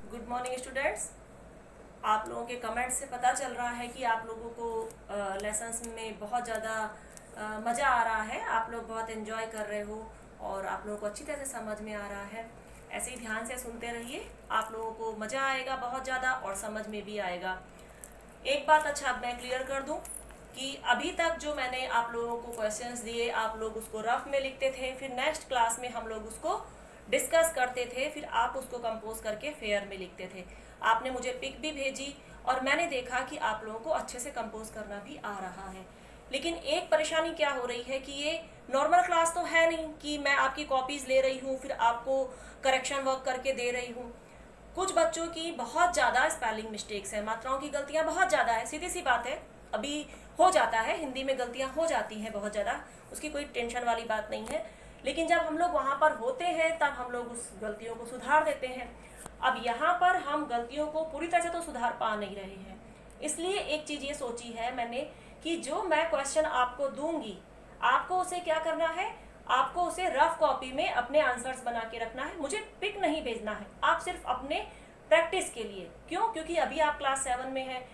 Good morning students. आप लोगों के कमेंट से पता चल रहा है कि आप लोगों को लेसन्स में बहुत ज़्यादा मज़ा आ रहा है। आप लोग बहुत एंजॉय कर रहे हो और आप लोगों को अच्छी तरह से समझ में आ रहा है। ऐसे ही ध्यान से सुनते रहिए, आप लोगों को मज़ा आएगा बहुत ज़्यादा और समझ में भी आएगा। एक बात अच्छा मैं क्लियर कर दूं कि अभी तक जो मैंने आप लोगों को क्वेश्चंस दिए, आप लोग उसको रफ में लिखते थे, फिर नेक्स्ट क्लास में हम लोग उसको डिस्कस करते थे, फिर आप उसको कंपोज करके फेयर में लिखते थे। आपने मुझे पिक भी भेजी और मैंने देखा कि आप लोगों को अच्छे से कंपोज करना भी आ रहा है। लेकिन एक परेशानी क्या हो रही है कि ये नॉर्मल क्लास तो है नहीं कि मैं आपकी कॉपीज ले रही हूँ फिर आपको करेक्शन वर्क करके दे रही हूँ। कुछ बच्चों की बहुत ज़्यादा स्पेलिंग मिस्टेक्स है, मात्राओं की गलतियाँ बहुत ज़्यादा है, सीधी सी बात है। अभी हो जाता है, हिंदी में गलतियाँ हो जाती हैं बहुत ज़्यादा, उसकी कोई टेंशन वाली बात नहीं है। लेकिन जब हम लोग वहाँ पर होते हैं तब हम लोग उस गलतियों को सुधार देते हैं। अब यहाँ पर हम गलतियों को पूरी तरह से तो सुधार पा नहीं रहे हैं, इसलिए एक चीज़ ये सोची है मैंने कि जो मैं क्वेश्चन आपको दूंगी, आपको उसे क्या करना है, आपको उसे रफ कॉपी में अपने आंसर्स बना के रखना है। मुझे पिक नहीं भेजना है, आप सिर्फ अपने प्रैक्टिस के लिए। क्यों? क्योंकि अभी आप क्लास 7 में हैं,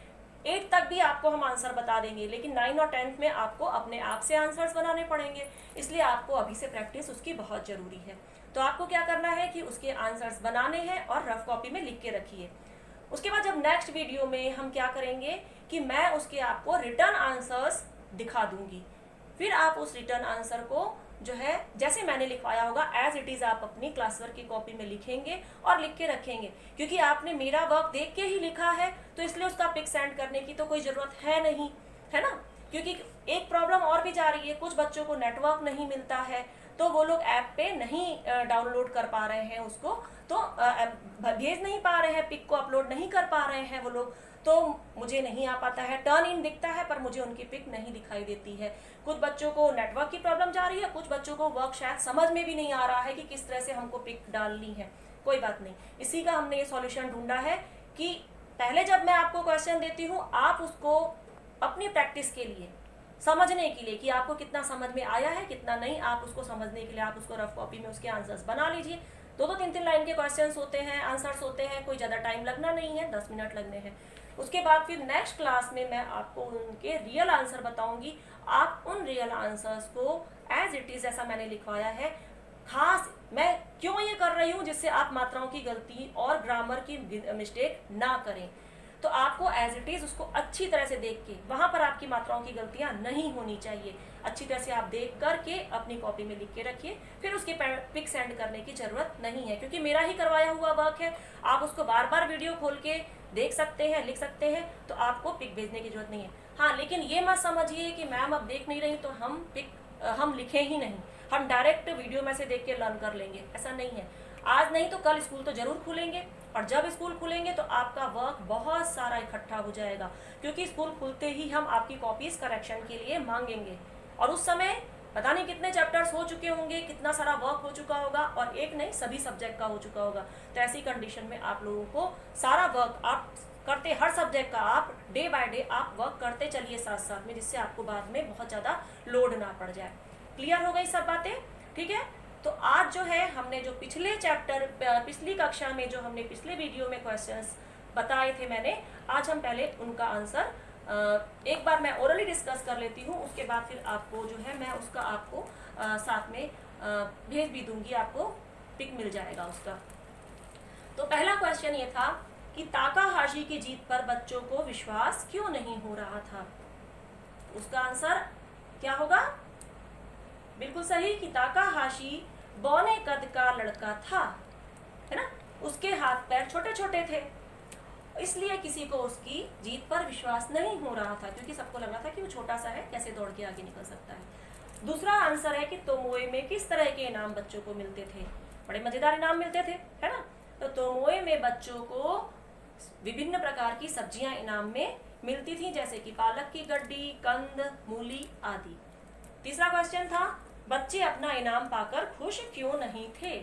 8 तक भी आपको हम आंसर बता देंगे, लेकिन 9 और 10th में आपको अपने आप से आंसर्स बनाने पड़ेंगे, इसलिए आपको अभी से प्रैक्टिस उसकी बहुत ज़रूरी है। तो आपको क्या करना है कि उसके आंसर्स बनाने हैं और रफ कॉपी में लिख के रखिए। उसके बाद जब नेक्स्ट वीडियो में हम क्या करेंगे कि मैं उसके आपको रिटर्न आंसर्स दिखा दूंगी, फिर आप उस रिटर्न आंसर को जो है जैसे मैंने लिखवाया होगा एज इट इज़ आप अपनी क्लास वर्क की कॉपी में लिखेंगे और लिख के रखेंगे। क्योंकि आपने मेरा वर्क देख के ही लिखा है तो इसलिए उसका पिक सेंड करने की तो कोई ज़रूरत है नहीं, है ना। क्योंकि एक प्रॉब्लम और भी जा रही है, कुछ बच्चों को नेटवर्क नहीं मिलता है तो वो लोग ऐप पे नहीं डाउनलोड कर पा रहे हैं उसको, तो भेज नहीं पा रहे हैं, पिक को अपलोड नहीं कर पा रहे हैं वो लोग, तो मुझे नहीं आ पाता है। टर्न इन दिखता है पर मुझे उनकी पिक नहीं दिखाई देती है। कुछ बच्चों को नेटवर्क की प्रॉब्लम जा रही है, कुछ बच्चों को वर्क शायद समझ में भी नहीं आ रहा है कि किस तरह से हमको पिक डालनी है। कोई बात नहीं, इसी का हमने ये सॉल्यूशन ढूंढा है कि पहले जब मैं आपको क्वेश्चन देती हूँ आप उसको अपनी प्रैक्टिस के लिए, समझने के लिए कि आपको कितना समझ में आया है कितना नहीं, आप उसको समझने के लिए आप उसको रफ कॉपी में उसके आंसर्स बना लीजिए। 2-3 लाइन के क्वेश्चंस होते हैं, आंसर्स होते हैं, कोई ज़्यादा टाइम लगना नहीं है, 10 मिनट लगने हैं। उसके बाद फिर नेक्स्ट क्लास में मैं आपको उनके रियल आंसर बताऊंगी। आप उन रियल आंसर्स को एज इट इज़ जैसा मैंने लिखवाया है, खास मैं क्यों ये कर रही हूँ जिससे आप मात्राओं की गलती और ग्रामर की मिस्टेक ना करें, तो आपको एज इट इज़ उसको अच्छी तरह से देख के, वहाँ पर आपकी मात्राओं की गलतियाँ नहीं होनी चाहिए, अच्छी तरह से आप देख करके अपनी कॉपी में लिख के रखिए। फिर उसकी पिक सेंड करने की ज़रूरत नहीं है, क्योंकि मेरा ही करवाया हुआ वर्क है, आप उसको बार बार वीडियो खोल के देख सकते हैं, लिख सकते हैं, तो आपको पिक भेजने की जरूरत नहीं है। हाँ, लेकिन ये मत समझिए कि मैम अब देख नहीं रही तो हम लिखें ही नहीं, हम डायरेक्ट वीडियो में से देख के लर्न कर लेंगे, ऐसा नहीं है। आज नहीं तो कल स्कूल तो जरूर खुलेंगे, और जब स्कूल खुलेंगे तो आपका वर्क बहुत सारा इकट्ठा हो जाएगा, क्योंकि स्कूल खुलते ही हम आपकी कॉपीज करेक्शन के लिए मांगेंगे, और उस समय पता नहीं कितने चैप्टर्स हो चुके होंगे, कितना सारा वर्क हो चुका होगा, और एक नहीं सभी सब्जेक्ट का हो चुका होगा। तो ऐसी कंडीशन में आप लोगों को सारा वर्क आप करते, हर सब्जेक्ट का आप डे बाय डे आप वर्क करते चलिए साथ साथ में, जिससे आपको बाद में बहुत ज़्यादा लोड ना पड़ जाए। क्लियर हो गई सब बातें? ठीक है। तो आज जो है हमने जो पिछले चैप्टर, पिछली कक्षा में जो हमने पिछले वीडियो में क्वेश्चंस बताए थे मैंने, आज हम पहले उनका आंसर एक बार मैं ओरली डिस्कस कर लेती हूँ, उसके बाद फिर आपको जो है मैं उसका आपको साथ में भेज भी दूंगी, आपको पिक मिल जाएगा उसका। तो पहला क्वेश्चन ये था कि ताकाहाशी की जीत पर बच्चों को विश्वास क्यों नहीं हो रहा था। उसका आंसर क्या होगा? बिल्कुल सही कि ताकाहाशी बौने कद का लड़का था, है ना, उसके हाथ पैर छोटे छोटे थे, इसलिए किसी को उसकी जीत पर विश्वास नहीं हो रहा था, क्योंकि सबको लग रहा था कि वो छोटा सा है, कैसे दौड़ के आगे निकल सकता है। दूसरा आंसर है कि तोमोए में किस तरह के इनाम बच्चों को मिलते थे। बड़े मजेदार इनाम मिलते थे, है ना। तो तोमोए में बच्चों को विभिन्न प्रकार की सब्जियां इनाम में मिलती थी, जैसे कि पालक की गड्डी, कंद, मूली आदि। तीसरा क्वेश्चन था बच्चे अपना इनाम पाकर खुश क्यों नहीं थे।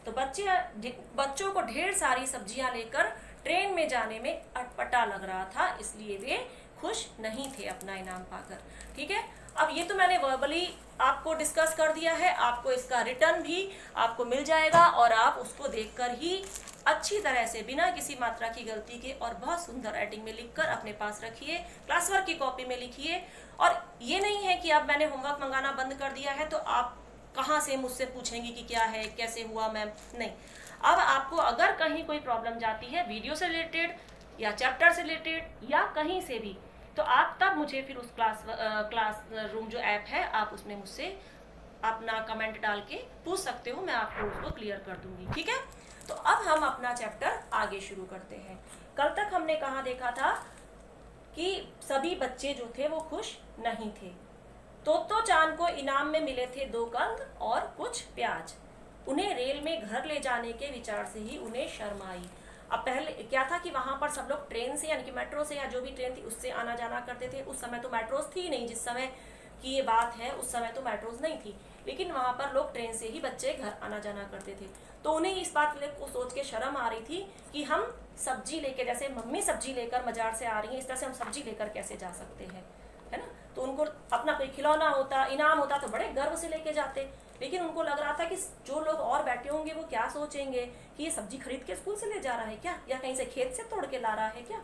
तो बच्चों को ढेर सारी सब्जियां लेकर ट्रेन में जाने में अटपटा लग रहा था, इसलिए वे खुश नहीं थे अपना इनाम पाकर। ठीक है, अब ये तो मैंने वर्बली आपको डिस्कस कर दिया है, आपको इसका रिटर्न भी आपको मिल जाएगा और आप उसको देखकर ही अच्छी तरह से बिना किसी मात्रा की गलती के और बहुत सुंदर राइटिंग में लिखकर अपने पास रखिए, क्लास वर्क की कॉपी में लिखिए। और ये नहीं है कि अब मैंने होमवर्क मंगाना बंद कर दिया है तो आप कहाँ से मुझसे पूछेंगी कि क्या है, कैसे हुआ मैम, नहीं। अब आपको अगर कहीं कोई प्रॉब्लम जाती है वीडियो से रिलेटेड या चैप्टर से रिलेटेड या कहीं से भी, तो आप तब मुझे फिर उस क्लास रूम जो ऐप है आप उसमें मुझसे अपना कमेंट डाल के पूछ सकते हो, मैं आपको उसको क्लियर कर दूंगी, ठीक है। तो अब हम अपना चैप्टर आगे शुरू करते हैं। कल तक हमने कहाँ देखा था कि सभी बच्चे जो थे वो खुश नहीं थे। तोतो चांद को इनाम में मिले थे 2 कंद और कुछ प्याज। उन्हें रेल में घर ले जाने के विचार से ही उन्हें शर्म आई। अब पहले क्या था कि वहां पर सब लोग ट्रेन से यानी कि मेट्रो से या जो भी ट्रेन थी उससे आना जाना करते थे। उस समय तो मेट्रोज थी नहीं, जिस समय की ये बात है उस समय तो मेट्रोज नहीं थी, लेकिन वहां पर लोग ट्रेन से ही बच्चे घर आना जाना करते थे। तो उन्हें इस बात को सोच के शर्म आ रही थी कि हम सब्जी लेके, जैसे मम्मी सब्जी लेकर बाजार से आ रही है, इस तरह से हम सब्जी लेकर कैसे जा सकते हैं, है ना। तो उनको अपना कोई खिलौना होता, इनाम होता तो बड़े गर्व से लेके जाते, लेकिन उनको लग रहा था कि जो लोग और बैठे होंगे वो क्या सोचेंगे कि ये सब्जी खरीद के स्कूल से ले जा रहा है क्या, या कहीं से खेत से तोड़ के ला रहा है क्या।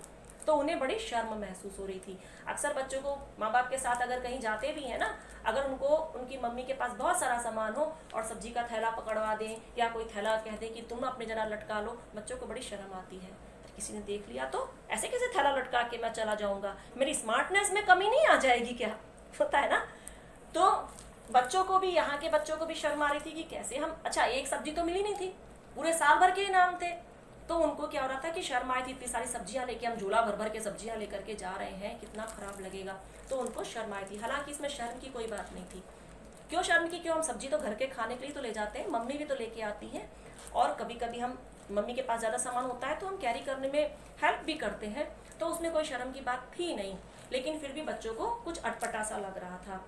तो उन्हें बड़ी शर्म महसूस हो रही थी। अक्सर बच्चों को माँ बाप के साथ अगर कहीं जाते भी हैं ना, अगर उनको उनकी मम्मी के पास बहुत सारा सामान हो और सब्जी का थैला पकड़वा दें या कोई थैला कह दें कि तुम अपने जना लटका लो, बच्चों को बड़ी शर्म आती है। किसी ने देख लिया तो ऐसे कैसे थैला लटका के मैं चला जाऊंगा, मेरी स्मार्टनेस में कमी नहीं आ जाएगी क्या, होता है ना। तो बच्चों को भी, यहाँ के बच्चों को भी शर्म आ रही थी कि कैसे हम, अच्छा एक सब्जी तो मिली नहीं थी, पूरे साल भर के इनाम थे। तो उनको क्या हो रहा था कि शर्म आई थी, इतनी सारी सब्जियां लेके हम झोला भर भर के सब्जियां लेकर के जा रहे हैं, कितना खराब लगेगा। तो उनको शर्म आई थी। हालांकि इसमें शर्म की कोई बात नहीं थी। क्यों शर्म की, क्यों, हम सब्जी तो घर के खाने के लिए तो ले जाते हैं, मम्मी भी तो लेके आती हैं, और कभी कभी हम मम्मी के पास ज़्यादा सामान होता है तो हम कैरी करने में हेल्प भी करते हैं, तो उसमें कोई शर्म की बात थी नहीं। लेकिन फिर भी बच्चों को कुछ अटपटा सा लग रहा था।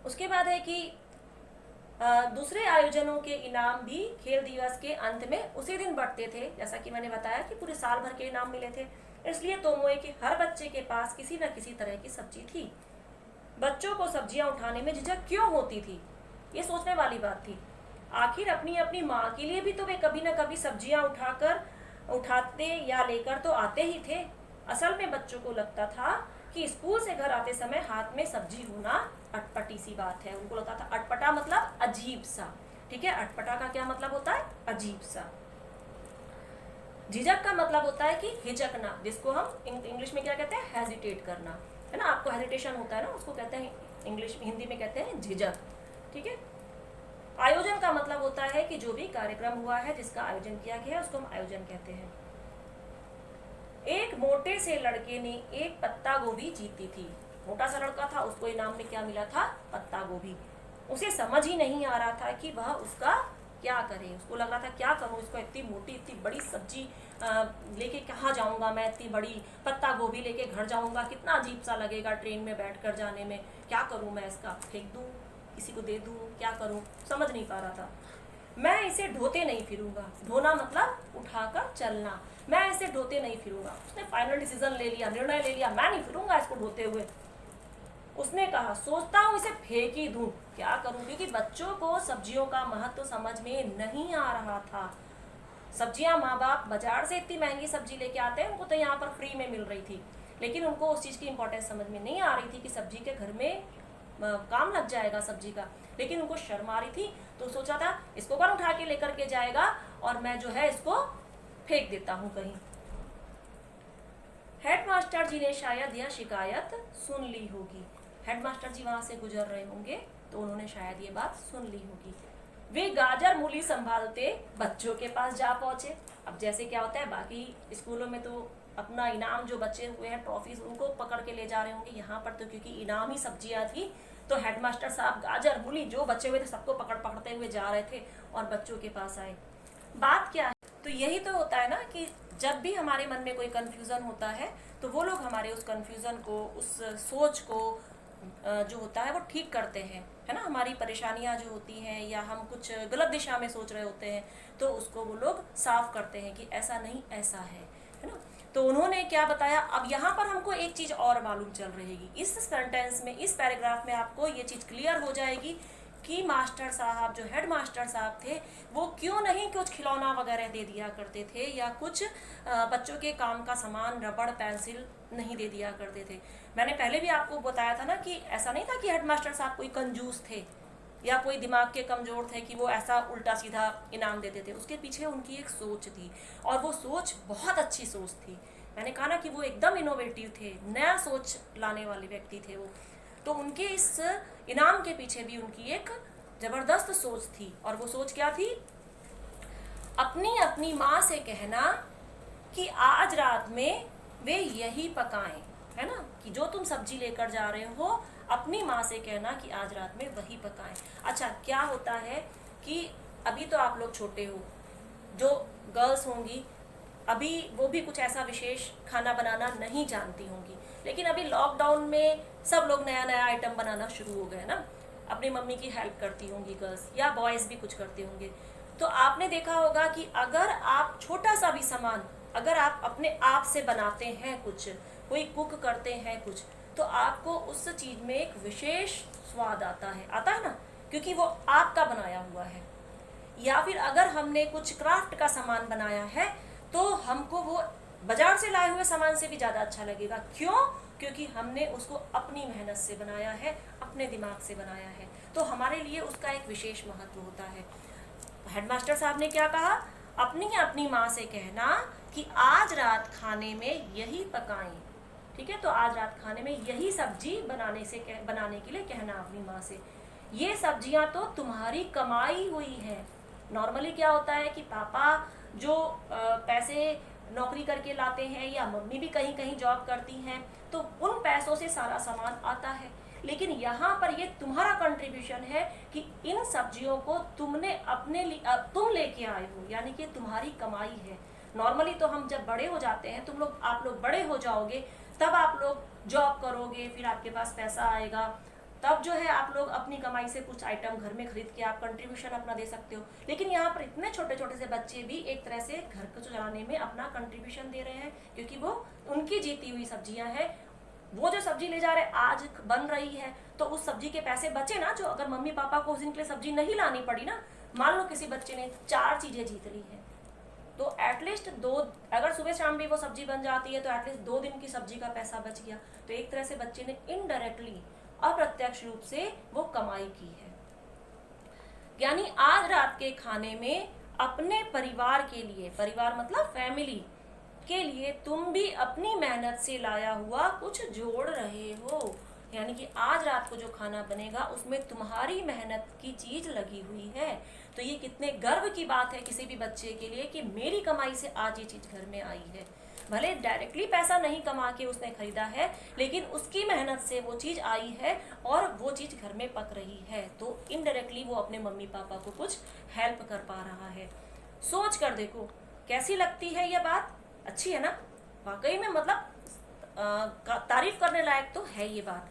उसके बाद है कि दूसरे आयोजनों के इनाम भी खेल दिवस के अंत में उसी दिन बढ़ते थे। जैसा कि मैंने बताया कि पूरे साल भर के इनाम मिले थे, इसलिए तोमोए के हर बच्चे के पास किसी न किसी तरह की सब्जी थी। बच्चों को सब्जियां उठाने में झिझक क्यों होती थी, ये सोचने वाली बात थी। आखिर अपनी अपनी माँ के लिए भी तो वे कभी न कभी सब्जियां उठाते या लेकर तो आते ही थे। असल में बच्चों को लगता था कि स्कूल से घर आते समय हाथ में सब्जी होना अटपटी सी बात है। उनको लगता था, अटपटा मतलब अजीब सा, ठीक है। अटपटा का क्या मतलब होता है, अजीब सा। झिझक का मतलब होता है कि हिचकना, जिसको हम इंग्लिश में क्या कहते हैं, हेजिटेट करना, है ना। आपको हेजिटेशन होता है ना, उसको कहते हैं इंग्लिश में, हिंदी में कहते हैं झिझक, ठीक है। आयोजन का मतलब होता है कि जो भी कार्यक्रम हुआ है, जिसका आयोजन किया गया है, उसको हम आयोजन कहते हैं। एक मोटे से लड़के ने एक पत्ता गोभी जीती थी। मोटा सा लड़का था, उसको इनाम में क्या मिला था, पत्ता गोभी। उसे समझ ही नहीं आ रहा था कि वह उसका क्या करे। उसको लग रहा था क्या करूं, इसको इतनी मोटी इतनी बड़ी सब्जी लेके कहाँ जाऊंगा मैं, इतनी बड़ी पत्ता गोभी लेके घर जाऊंगा, कितना अजीब सा लगेगा ट्रेन में बैठ कर जाने में, क्या करूं मैं, इसका फेंक दूं, किसी को दे दूं, क्या करूं, समझ नहीं पा रहा था। मैं इसे ढोते नहीं फिरूंगा, ढोना मतलब उठाकर चलना, मैं इसे ढोते नहीं फिरूंगा। उसने फाइनल डिसीजन ले लिया, निर्णय ले लिया, मैं नहीं फिरूंगा इसको ढोते हुए। उसने कहा, सोचता हूँ इसे फेंक ही दूं, क्या करूं, क्योंकि बच्चों को सब्जियों का महत्व समझ में नहीं आ रहा था। सब्जियां माँ बाप बाजार से इतनी महंगी सब्जी लेके आते हैं, उनको तो यहाँ पर फ्री में मिल रही थी, लेकिन उनको उस चीज़ की इंपॉर्टेंस समझ में नहीं आ रही थी कि सब्जी के घर में काम लग जाएगा सब्जी का। लेकिन उनको शर्म आ रही थी, तो सोचा था इसको कौन उठा के लेकर के जाएगा, और मैं जो है इसको फेंक देता हूँ कहीं। हेडमास्टर जी ने शायद यह शिकायत सुन ली होगी। हेडमास्टर जी वहां से गुजर रहे होंगे, तो उन्होंने शायद ये बात सुन ली होगी। वे गाजर मूली संभालते बच्चों के पास जा पहुंचे। अब जैसे क्या होता है, बाकी स्कूलों में तो अपना इनाम जो बचे हुए हैं, ट्रॉफीज, उनको पकड़ के ले जा रहे होंगे। यहाँ पर तो क्योंकि इनाम ही सब्जियां थी, तो हेडमास्टर साहब गाजर मूली जो बचे हुए थे सबको पकड़ते हुए जा रहे थे और बच्चों के पास आए। बात क्या है, तो यही तो होता है ना कि जब भी हमारे मन में कोई कन्फ्यूज़न होता है, तो वो लोग हमारे उस कन्फ्यूज़न को, उस सोच को जो होता है वो ठीक करते हैं, है ना। हमारी परेशानियां जो होती हैं या हम कुछ गलत दिशा में सोच रहे होते हैं, तो उसको वो लोग साफ करते हैं कि ऐसा नहीं ऐसा है ना। तो उन्होंने क्या बताया, अब यहाँ पर हमको एक चीज़ और मालूम चल रहेगी। इस सेंटेंस में, इस पैराग्राफ में आपको ये चीज़ क्लियर हो जाएगी कि मास्टर साहब, जो हेड मास्टर साहब थे, वो क्यों नहीं कुछ खिलौना वगैरह दे दिया करते थे, या कुछ बच्चों के काम का सामान, रबड़, पेंसिल नहीं दे दिया करते थे। मैंने पहले भी आपको बताया था ना कि ऐसा नहीं था कि हेड मास्टर साहब कोई कंजूस थे या कोई दिमाग के कमज़ोर थे कि वो ऐसा उल्टा सीधा इनाम देते थे। उसके पीछे उनकी एक सोच थी, और वो सोच बहुत अच्छी सोच थी। मैंने कहा ना कि वो एकदम इनोवेटिव थे, नया सोच लाने वाले व्यक्ति थे वो। तो उनके इस इनाम के पीछे भी उनकी एक ज़बरदस्त सोच थी, और वो सोच क्या थी? अपनी अपनी माँ से कहना कि आज रात में वे यही पकाएं, है ना, कि जो तुम सब्जी लेकर जा रहे हो अपनी माँ से कहना कि आज रात में वही पकाएं। अच्छा, क्या होता है कि अभी तो आप लोग छोटे हो, जो गर्ल्स होंगी अभी वो भी कुछ ऐसा विशेष खाना बनाना नहीं जानती होंगी, लेकिन अभी लॉकडाउन में सब लोग नया नया आइटम बनाना शुरू हो गए ना। अपनी मम्मी की हेल्प करती होंगी गर्ल्स, या बॉयज़ भी कुछ करते होंगे। तो आपने देखा होगा कि अगर आप छोटा सा भी सामान अगर आप अपने आप से बनाते हैं, कुछ कोई कुक करते हैं कुछ, तो आपको उस चीज़ में एक विशेष स्वाद आता है ना, क्योंकि वो आपका बनाया हुआ है। या फिर अगर हमने कुछ क्राफ्ट का सामान बनाया है तो हमको वो बाजार से लाए हुए सामान से भी ज़्यादा अच्छा लगेगा। क्यों? क्योंकि हमने उसको अपनी मेहनत से बनाया है, अपने दिमाग से बनाया है, तो हमारे लिए उसका एक विशेष महत्व होता है। हेडमास्टर साहब ने क्या कहा? अपनी अपनी माँ से कहना कि आज रात खाने में यही पकाएं। ठीक है, तो आज रात खाने में यही सब्जी बनाने के लिए कहना अपनी माँ से। ये सब्जियां तो तुम्हारी कमाई हुई है। नॉर्मली क्या होता है कि पापा जो पैसे नौकरी करके लाते हैं, या मम्मी भी कहीं कहीं जॉब करती हैं, तो उन पैसों से सारा सामान आता है। लेकिन यहाँ पर ये तुम्हारा कंट्रीब्यूशन है कि इन सब्जियों को तुमने अपने लिए तुम लेके आए हो, यानी कि तुम्हारी कमाई है। नॉर्मली तो हम जब बड़े हो जाते हैं, आप लोग बड़े हो जाओगे, तब आप लोग जॉब करोगे, फिर आपके पास पैसा आएगा, तब जो है आप लोग अपनी कमाई से कुछ आइटम घर में खरीद के आप कंट्रीब्यूशन अपना दे सकते हो। लेकिन यहाँ पर इतने छोटे छोटे से बच्चे भी एक तरह से घर को चलाने में अपना कंट्रीब्यूशन दे रहे हैं, क्योंकि वो उनकी जीती हुई सब्जियां हैं। वो जो सब्जी ले जा रहे आज बन रही है, तो उस सब्जी के पैसे बचे ना, जो अगर मम्मी पापा को उस दिन के लिए सब्जी नहीं लानी पड़ी ना, मान लो किसी बच्चे ने 4 चीजें जीत ली है, तो एटलीस्ट 2, अगर सुबह शाम भी वो सब्जी बन जाती है तो एटलीस्ट 2 दिन की सब्जी का पैसा बच गया। तो एक तरह से बच्चे ने इनडायरेक्टली, अप्रत्यक्ष रूप से वो कमाई की है। यानी आज रात के खाने में अपने परिवार के लिए, परिवार मतलब फैमिली के लिए, तुम भी अपनी मेहनत से लाया हुआ कुछ जोड़ रहे हो। यानी कि आज रात को जो खाना बनेगा उसमें तुम्हारी मेहनत की चीज लगी हुई है। तो ये कितने गर्व की बात है किसी भी बच्चे के लिए कि मेरी कमाई से आज ये चीज घर में आई है। भले डायरेक्टली पैसा नहीं कमा के उसने खरीदा है, लेकिन उसकी मेहनत से वो चीज आई है और वो चीज घर में पक रही है, तो इनडायरेक्टली वो अपने मम्मी पापा को कुछ हेल्प कर पा रहा है। सोच कर देखो कैसी लगती है ये बात, अच्छी है ना? वाकई में मतलब तारीफ करने लायक तो है ये बात।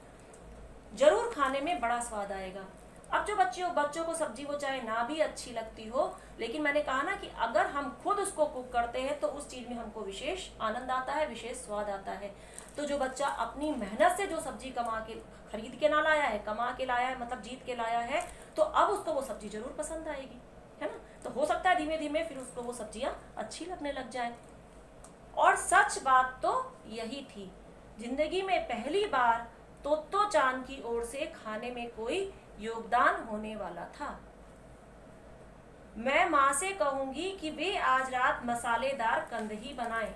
जरूर खाने में बड़ा स्वाद आएगा। अब जो बच्चों को सब्जी वो चाहे ना भी अच्छी लगती हो, लेकिन मैंने कहा ना कि अगर हम खुद उसको कुक करते हैं तो उस चीज में हमको विशेष आनंद आता है, विशेष स्वाद आता है। तो जो बच्चा अपनी मेहनत से जो सब्जी कमा के, खरीद के ना लाया है, कमा के लाया है, मतलब जीत के लाया है, तो अब उसको वो सब्जी जरूर पसंद आएगी, है ना? तो हो सकता है धीमे धीमे फिर उसको वो सब्जियां अच्छी लगने लग जाए। और सच बात तो यही थी, जिंदगी में पहली बार तोत्तो चान की ओर से खाने में कोई योगदान होने वाला था। मैं माँ से कहूंगी कि वे आज रात मसालेदार कंद ही बनाएं।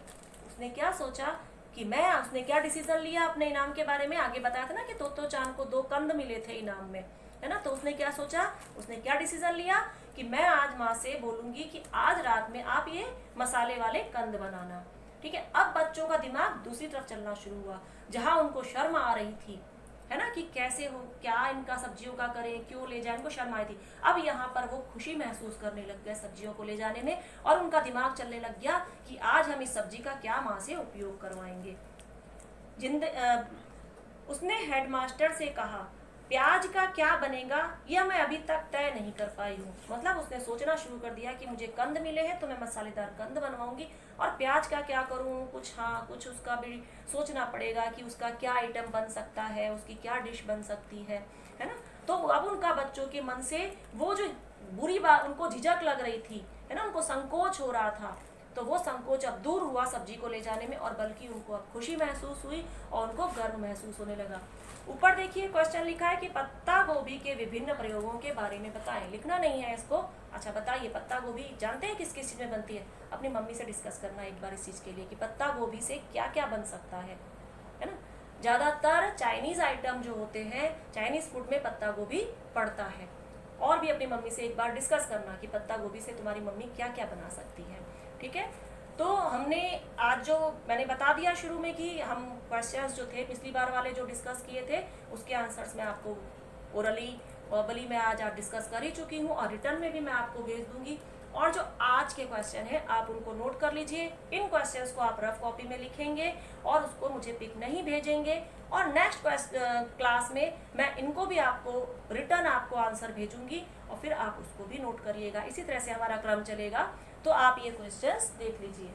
उसने क्या सोचा कि उसने क्या डिसीजन लिया अपने इनाम के बारे में? आगे बताया था ना कि तोत्तो चान को 2 कंद मिले थे इनाम में, है ना? तो उसने क्या सोचा, उसने क्या डिसीजन लिया कि मैं आज माँ से बोलूंगी कि आज रात में आप ये मसाले वाले कंद बनाना। ठीक है, अब बच्चों का दिमाग दूसरी तरफ चलना शुरू हुआ। जहां उनको शर्म आ रही थी, है ना, कि कैसे हो, क्या इनका सब्जियों का करें, क्यों ले जाए, इनको शर्म आई थी, अब यहाँ पर वो खुशी महसूस करने लग गए सब्जियों को ले जाने में, और उनका दिमाग चलने लग गया कि आज हम इस सब्जी का क्या माँ से उपयोग करवाएंगे। उसने हेडमास्टर से कहा, प्याज का क्या बनेगा यह मैं अभी तक तय नहीं कर पाई हूँ। मतलब उसने सोचना शुरू कर दिया कि मुझे कंद मिले हैं तो मैं मसालेदार कंद बनवाऊंगी, और प्याज का क्या करूँ, कुछ उसका भी सोचना पड़ेगा कि उसका क्या आइटम बन सकता है, उसकी क्या डिश बन सकती है ना? तो अब उनका बच्चों के मन से वो जो बुरी बात, उनको झिझक लग रही थी, है ना, उनको संकोच हो रहा था, तो वो संकोच अब दूर हुआ सब्जी को ले जाने में, और बल्कि उनको अब खुशी महसूस हुई और उनको गर्व महसूस होने लगा। ऊपर देखिए क्वेश्चन लिखा है कि पत्ता गोभी के विभिन्न प्रयोगों के बारे में बताएं। लिखना नहीं है इसको। अच्छा बताइए, पत्ता गोभी जानते हैं किस किस चीज़ में बनती है? अपनी मम्मी से डिस्कस करना एक बार इस चीज़ के लिए कि पत्ता गोभी से क्या क्या बन सकता है ना। ज़्यादातर चाइनीज़ आइटम जो होते हैं, चाइनीज़ फूड में पत्ता गोभी पड़ता है। और भी अपनी मम्मी से एक बार डिस्कस करना कि पत्ता गोभी से तुम्हारी मम्मी क्या क्या बना सकती है। ठीक है, तो हमने आज जो मैंने बता दिया शुरू में कि हम क्वेश्चंस जो थे पिछली बार वाले जो डिस्कस किए थे, उसके आंसर्स मैं आपको ओरली वर्बली में आज डिस्कस कर ही चुकी हूँ, और रिटर्न में भी मैं आपको भेज दूंगी। और जो आज के क्वेश्चन है आप उनको नोट कर लीजिए। इन क्वेश्चंस को आप रफ कॉपी में लिखेंगे और उसको मुझे पिक नहीं भेजेंगे, और नेक्स्ट क्लास में मैं इनको भी आपको रिटर्न आपको आंसर भेजूंगी, और फिर आप उसको भी नोट करिएगा। इसी तरह से हमारा क्रम चलेगा। तो आप ये क्वेश्चंस देख लीजिए।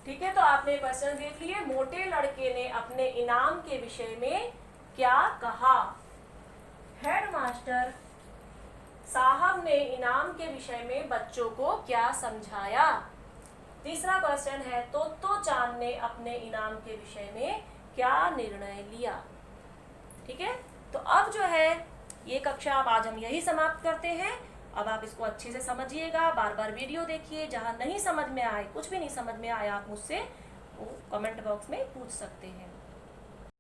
ठीक है, तो आपने क्वेश्चन देख लिए। मोटे लड़के ने अपने इनाम के विषय में क्या कहा? हेडमास्टर साहब ने इनाम के विषय में बच्चों को क्या समझाया? तीसरा क्वेश्चन है, तोतो चांद ने अपने इनाम के विषय में क्या निर्णय लिया? ठीक है, तो अब जो है ये कक्षा अब आज हम यही समाप्त करते हैं। अब आप इसको अच्छे से समझिएगा, बार बार वीडियो देखिए। जहां नहीं समझ में आए, कुछ भी नहीं समझ में आया, आप मुझसे कमेंट बॉक्स में पूछ सकते हैं।